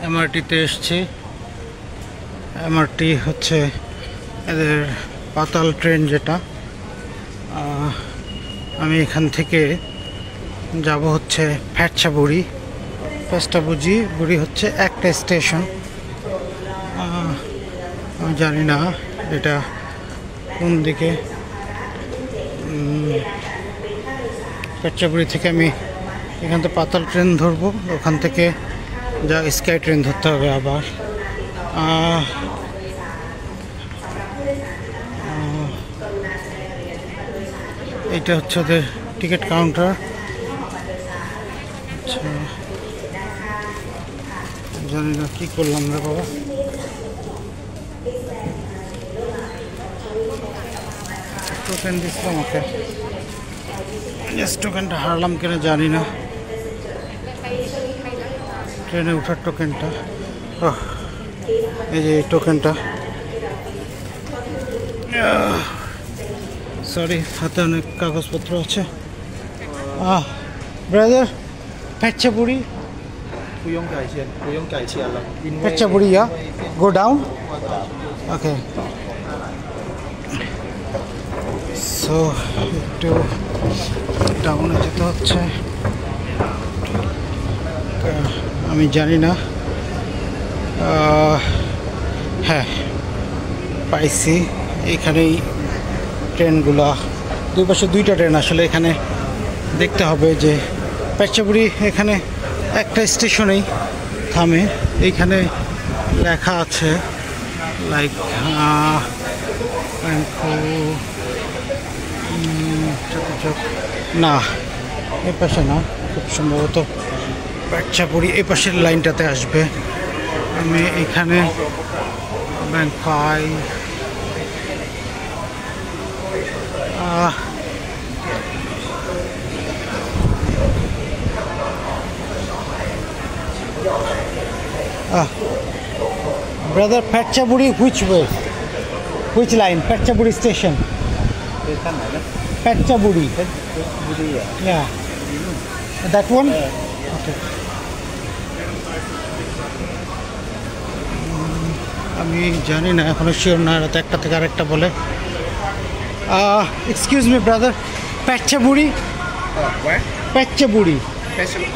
এমআরটিতে এসছি। এমআরটি হচ্ছে এদের পাতাল ট্রেন, যেটা আমি এখান থেকে যাব হচ্ছে ফ্যাটচাবুড়ি। ফ্যাটচাবুড়ি হচ্ছে একটা স্টেশন। আমি জানি না এটা কোন দিকে। ফ্যাটচাবুড়ি থেকে আমি এখান থেকে পাতাল ট্রেন ধরবো, ওখান থেকে যা স্কাই ট্রেন ধরতে হবে আবার। এইটা হচ্ছে ওদের টিকিট কাউন্টার। আচ্ছা, জানি না কী করলাম রে বাবা। টোকেন দিচ্ছিলাম ওকে, টোকেনটা হারলাম কেন জানি না। ট্রেনে ওঠার টোকেনটা, এই যে টোকেনটা। সরি, হাতে অনেক কাগজপত্র আছে। Brother, Phetchaburi, Phetchaburi, go down. Okay, so একটু ডাউনে যেতে হচ্ছে। আমি জানি না। হ্যাঁ, পাইছি। এইখানেই ট্রেনগুলা, দুই পাশে দুইটা ট্রেন। আসলে এখানে দেখতে হবে যে ফ্যাটচাবুড়ি এখানে একটা স্টেশনেই থামে। এইখানে লেখা আছে লাইক না, এই পাশে না, খুব সম্ভবত ফ্যাটচাবুড়ি এই পাশের লাইনটাতে আসবে। আমি এখানে bank pi. Brother, Phetchaburi, which way? Which line? Phetchaburi station. Phetchaburi. Yeah. That one? Okay. আমি জানি না, এখনো শিওর না, রাত একটা থেকে আরেকটা বলে। Excuse me brother, Phetchaburi? Where? Phetchaburi.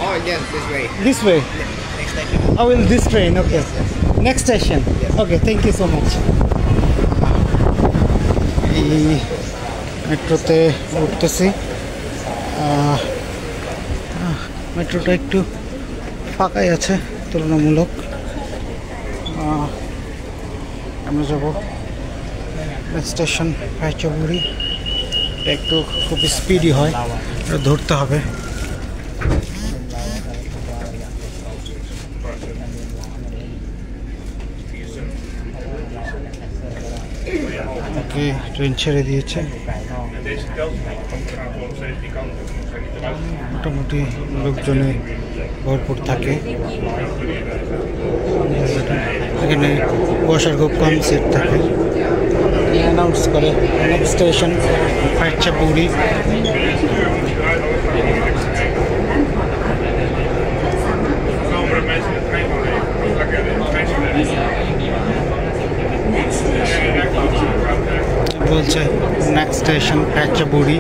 Oh, yes, this way. This way. Next station. I will this train. Okay. Yes. Next station. Yes. Okay, thank you so much. এই মেট্রোতে উঠতেছি। মেট্রোটা একটু ফাঁকাই আছে তুলনামূলক। আমরা যাব স্টেশন ফ্যাটচাবুড়ি। একটু খুব স্পিডি হয়, ধরতে হবে। ওকে, ট্রেন ছেড়ে দিয়েছে। মোটামুটি লোকজনে ভরপুর থাকে এখানে, বসার খুব কম সিট থাকে। অ্যানাউন্স করে নেক্সট স্টেশন ফ্যাটচাবুড়ি। বলছে নেক্সট স্টেশন ফ্যাটচাবুড়ি।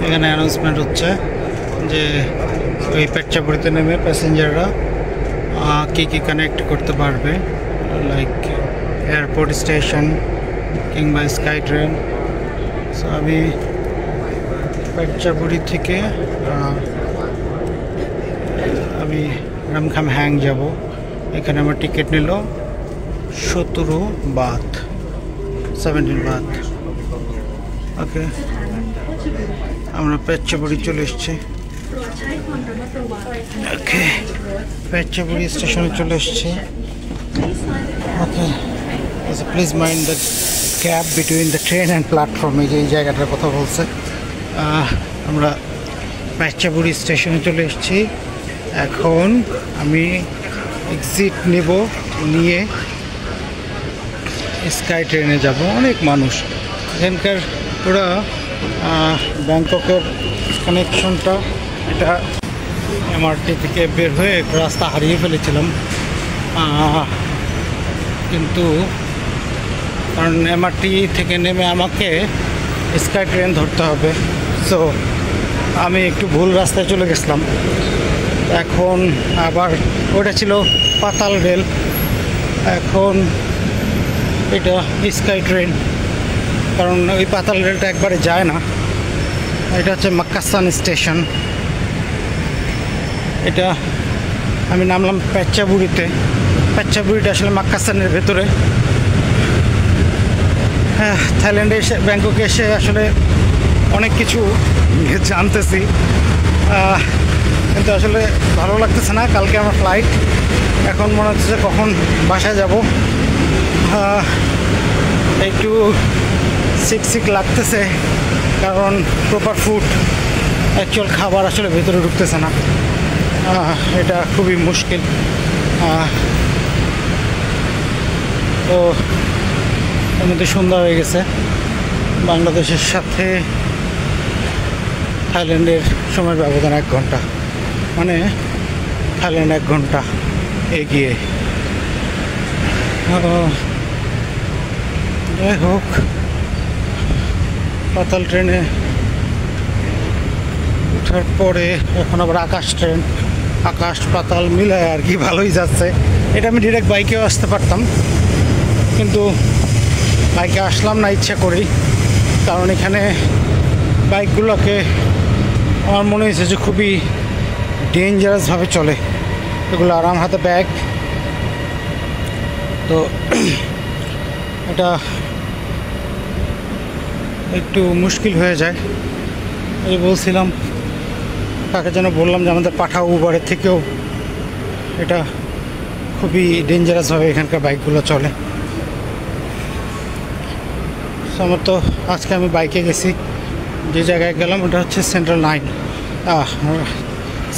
এখানে অ্যানাউন্সমেন্ট হচ্ছে যে ওই ফ্যাটচাবুড়িতে নেমে প্যাসেঞ্জাররা কী কী কানেক্ট করতে পারবে, লাইক এয়ারপোর্ট স্টেশন কিংবা স্কাই ট্রেন। সো আমি ফ্যাটচাবুড়ি থেকে আমি রামখাম হ্যাং যাব। এখানে আমার টিকিট নিল 17 বাত, 17 বাত। ওকে, আমরা ফ্যাটচাবুড়ি চলে এসেছি। ওকে, ফ্যাটচাবুড়ি স্টেশনে চলে এসেছি। Okay, please mind the gap between the train and platform. এই যে এই জায়গাটার কথা বলছে। আমরা ফ্যাটচাবুড়ি স্টেশনে চলে এসেছি। এখন আমি এক্সিট নেব, নিয়ে স্কাই ট্রেনে যাব। অনেক মানুষ এখানকার। ওরা ব্যাংককের কানেকশনটা এটা এমআরটি থেকে বের হয়ে একটা রাস্তা হারিয়ে ফেলেছিলাম, কিন্তু কারণ এমআরটি থেকে নেমে আমাকে স্কাই ট্রেন ধরতে হবে, সো আমি একটু ভুল রাস্তায় চলে গেছিলাম। এখন আবার ওটা ছিল পাতাল রেল, এখন এটা স্কাই ট্রেন, কারণ ওই পাতাল রেলটা একবারে যায় না। এটা হচ্ছে মাক্কাসান স্টেশন। এটা আমি নামলাম পেচ্চাবুড়িতে। পেচ্চাবুড়িটা আসলে মাক্কাসানের ভেতরে। হ্যাঁ, থাইল্যান্ডে এসে, ব্যাংককে এসে আসলে অনেক কিছু জানতেছি, কিন্তু আসলে ভালো লাগতেছে না। কালকে আমার ফ্লাইট, এখন মনে হচ্ছে যে কখন বাসায় যাব। একটু সিক লাগতেছে, কারণ প্রপার ফুড, অ্যাকচুয়াল খাবার আসলে ভেতরে ঢুকতেছে না। এটা খুবই মুশকিল। তো এর মধ্যে সন্ধ্যা হয়ে গেছে। বাংলাদেশের সাথে থাইল্যান্ডের সময়ের ব্যবধান 1 ঘন্টা, মানে থাইল্যান্ড 1 ঘন্টা এগিয়ে। যাই হোক, পাতাল ট্রেনে ওঠার পরে এখন আবার আকাশ ট্রেন, আকাশ পাতাল মিলায় আর কি, ভালোই যাচ্ছে। এটা আমি ডিরেক্ট বাইকেও আসতে পারতাম, কিন্তু বাইকে আসলাম না ইচ্ছা করেই, কারণ এখানে বাইকগুলোকে আমার মনে হয়েছে যে খুবই ডেঞ্জারাসভাবে চলে। এগুলো আরাম হাতে ব্যাগ, তো এটা একটু মুশকিল হয়ে যায়। এই বলছিলাম, তাকে যেন বললাম যে আমাদের পাঠাও উবারের থেকেও এটা খুবই ডেঞ্জারাসভাবে এখানকার বাইকগুলো চলে। আমার তো আজকে আমি বাইকে গেছি, যে জায়গায় গেলাম ওটা হচ্ছে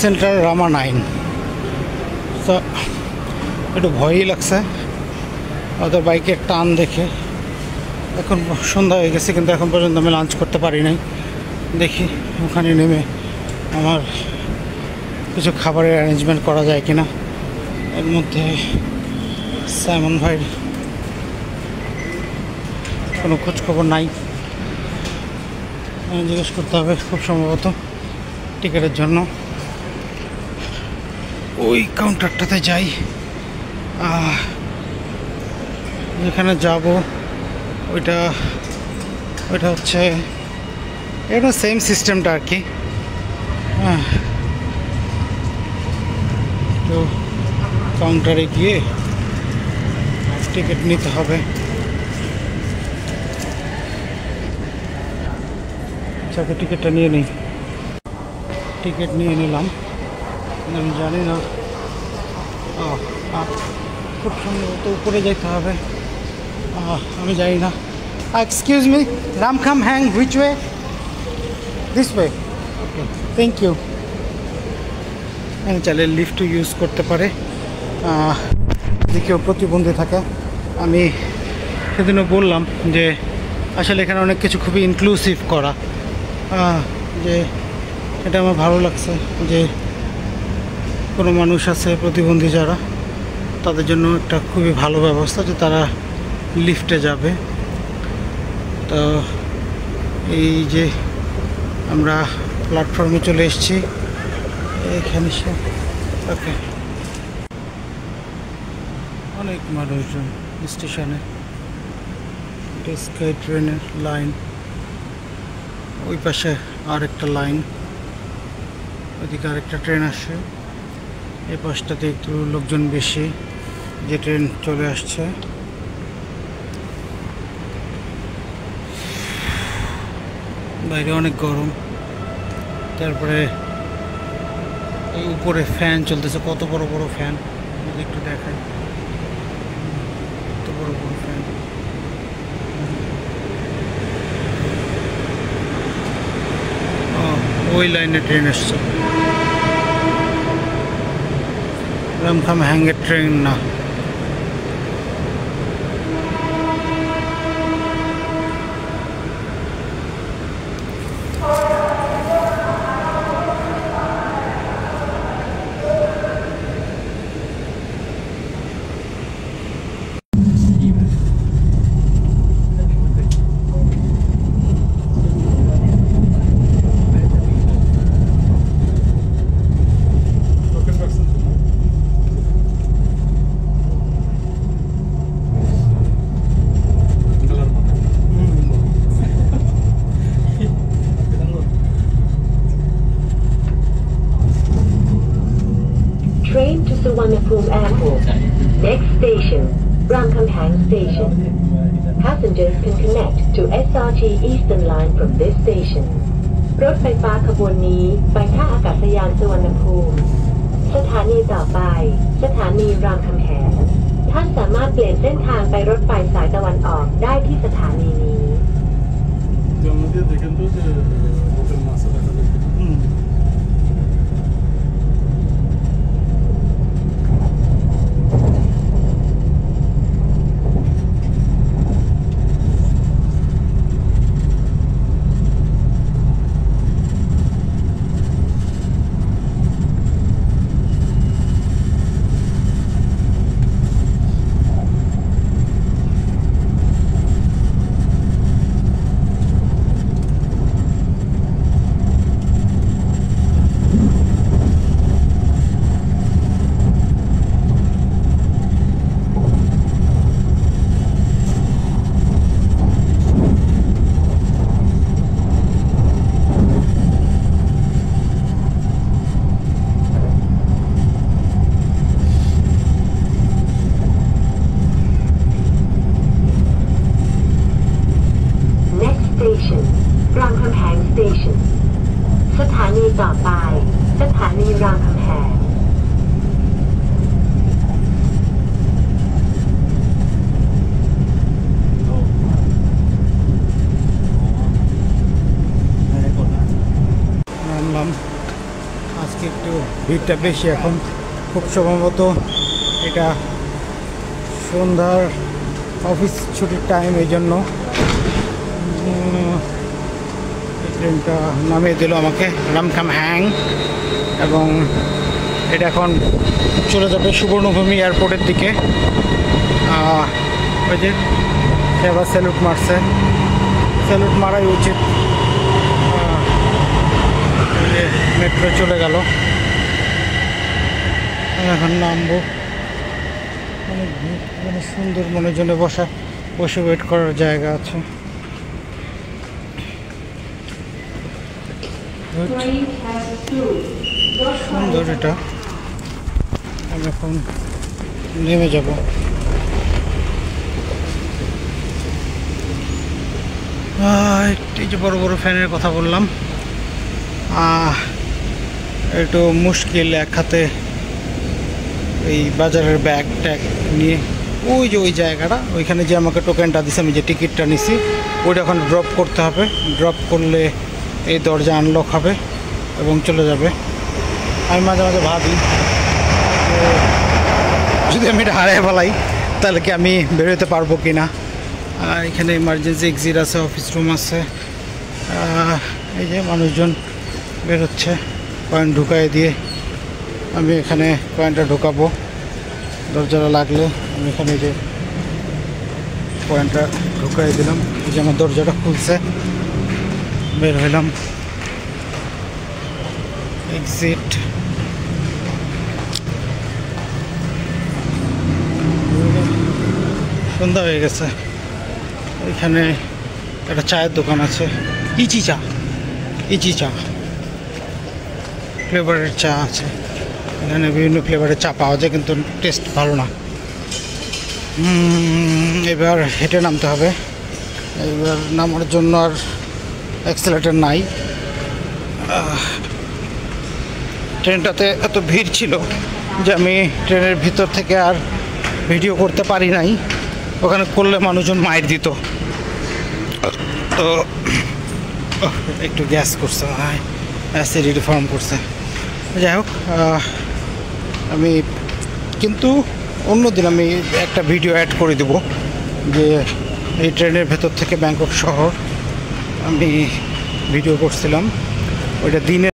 সেন্ট্রাল রামা 9। তো একটু ভয়ই লাগছে ওদের বাইকের টান দেখে। এখন সন্ধ্যা হয়ে গেছে, কিন্তু এখন পর্যন্ত আমি লাঞ্চ করতে পারি নাই। দেখি ওখানে নেমে আমার কিছু খাবারের অ্যারেঞ্জমেন্ট করা যায় কিনা। এর মধ্যে সাইমন ভাইয়ের কোনো খোঁজখবর নাই, জিজ্ঞেস করতে হবে খুব সম্ভবত টিকিটের জন্য। ওই কাউন্টারটাতে যাই, যেখানে যাব ওইটা হচ্ছে এটা সেম সিস্টেমটা আর কি। তো কাউন্টারে গিয়ে টিকিট নিতে হবে। আচ্ছা, টিকিটটা নিয়ে নিই। টিকিট নিয়ে নিলাম, আমি জানি না, খুব সম্ভবত উপরে যেতে হবে, আমি জানি না। Excuse me, Ramkhamhaeng which way? This way? Okay, thank you. চাইলে লিফটও ইউজ করতে পারে যদি কেউ প্রতিবন্ধী থাকে। আমি সেদিনও বললাম যে আসলে এখানে অনেক কিছু খুবই ইনক্লুসিভ করা, যে এটা আমার ভালো লাগছে যে কোনো মানুষ আছে প্রতিবন্ধী যারা, তাদের জন্য একটা খুবই ভালো ব্যবস্থা যে তারা লিফটে যাবে। তো এই যে আমরা প্ল্যাটফর্মে চলে এসেছি, এখানে ওকে, অনেক মানুষজন স্টেশনে। স্কাই ট্রেনের লাইন, ওই পাশে আরেকটা লাইন, ওইদিকে আরেকটা ট্রেন আসে। এই পাশটাতে একটু লোকজন বেশি, যে ট্রেন চলে আসছে। বাইরে অনেক গরম, তারপরে এই উপরে ফ্যান চলতেছে, কত বড় বড় ফ্যান, যদি একটু দেখাই, কত বড় বড় ফ্যান। ওই লাইনে ট্রেন আসছে, রামখাম হ্যাংয়ের ট্রেন না। train to Suvarnabhumi Airport. Next station, Ramkhamhaeng Station. Passengers can connect to SRT Eastern Line from this station. รถไฟฟ้าขบวนนี้ไปท่าอากาศยานสุวรรณภูมิสถานีต่อไปสถานีรามคำแหงท่านสามารถเปลี่ยนเส้นทางไปรถไฟสายตะวันออกได้ที่สถานีนี้ Station รามคำแหง Station สถานีต่อไปสถานีรามคำแหงনামলাম আজকে একটু ভিড়টা বেশি এখন খুব সম্ভবত এটা সন্ধ্যার অফিস ছুটির টাইম এই জন্য ট্রেনটা নামিয়ে দিল আমাকে রামখামহ্যাং এবং এটা এখন চলে যাবে সুবর্ণভূমি এয়ারপোর্টের দিকে ওই যে এবার স্যালুট মারছে স্যালুট মারাই উচিত মেট্রো চলে গেল এখন নামবো অনেক মানে সুন্দর মনের জন্য বসে ওয়েট করার জায়গা আছে সুন্দর এটা আমি এখন নেমে যাব এই যে বড় বড় ফ্যানের কথা বললাম একটু মুশকিল এক হাতে এই বাজারের ব্যাগ ট্যাগ নিয়ে ওই যে ওই জায়গাটা ওইখানে যে আমাকে টোকেনটা দিছে আমি যে টিকিটটা নিছি ওইটা এখন ড্রপ করতে হবে ড্রপ করলে এই দরজা আনলক হবে এবং চলে যাবে আমি মাঝে মাঝে ভাবি যদি আমি এটা হারিয়ে ফেলাই তাহলে কি আমি বেরোতে পারবো কি না এখানে ইমার্জেন্সি এক্সিট আছে অফিস রুম আছে এই যে মানুষজন বেরোচ্ছে কয়েন ঢুকাই দিয়ে আমি এখানে কয়েনটা ঢোকাবো দরজাটা লাগলে আমি এখানে যে কয়েনটা ঢুকাই দিলাম এই যে আমার দরজাটা খুলছে বের হইলাম এক্সিট সন্ধ্যা হয়ে গেছে এখানে একটা চায়ের দোকান আছে ইচি চা ফ্লেভারের চা আছে এখানে বিভিন্ন ফ্লেভারের চা পাওয়া যায় কিন্তু টেস্ট ভালো না এবার হেঁটে নামতে হবে এবার নামার জন্য আর অ্যাক্সেলেটর নাই ট্রেনটাতে এত ভিড় ছিল যে আমি ট্রেনের ভিতর থেকে আর ভিডিও করতে পারি নাই ওখানে করলে মানুষজন মাইর দিত তো একটু গ্যাস করছে অ্যাসিডিটি ফর্ম করছে যাই হোক আমি কিন্তু অন্যদিন আমি একটা ভিডিও অ্যাড করে দেব যে এই ট্রেনের ভেতর থেকে ব্যাংকক শহর আমি ভিডিও করছিলাম ওইটা দিনে